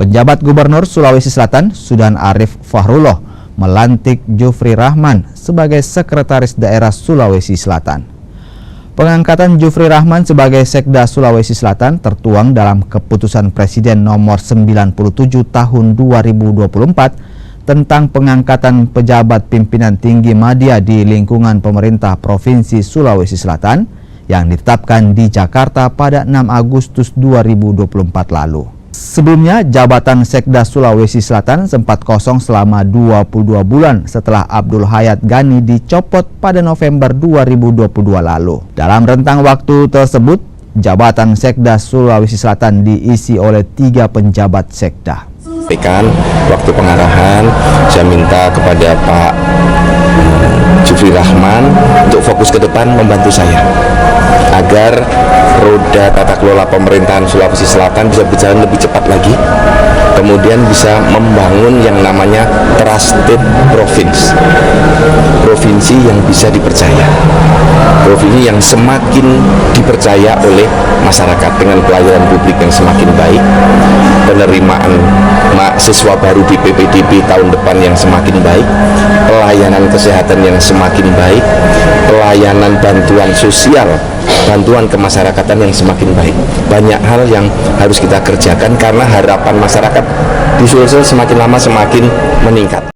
Penjabat Gubernur Sulawesi Selatan, Sudan Arif Fahrullah, melantik Jufri Rahman sebagai Sekretaris Daerah Sulawesi Selatan. Pengangkatan Jufri Rahman sebagai Sekda Sulawesi Selatan tertuang dalam Keputusan Presiden Nomor 97 Tahun 2024 tentang pengangkatan pejabat pimpinan tinggi media di lingkungan pemerintah Provinsi Sulawesi Selatan yang ditetapkan di Jakarta pada 6 Agustus 2024 lalu. Sebelumnya, jabatan Sekda Sulawesi Selatan sempat kosong selama 22 bulan setelah Abdul Hayat Gani dicopot pada November 2022 lalu. Dalam rentang waktu tersebut, jabatan Sekda Sulawesi Selatan diisi oleh 3 penjabat Sekda. Waktu pengarahan, saya minta kepada Pak Jufri Rahman untuk fokus ke depan membantu saya agar roda tata kelola pemerintahan Sulawesi Selatan bisa berjalan lebih cepat lagi, kemudian bisa membangun yang namanya trusted province, provinsi yang bisa dipercaya, provinsi yang semakin dipercaya oleh masyarakat dengan pelayanan publik yang semakin baik, penerimaan mahasiswa baru di PPDB tahun depan yang semakin baik, pelayanan kesehatan yang semakin baik, pelayanan bantuan sosial, bantuan kemasyarakatan yang semakin baik. Banyak hal yang harus kita kerjakan karena harapan masyarakat di Sulsel semakin lama semakin meningkat.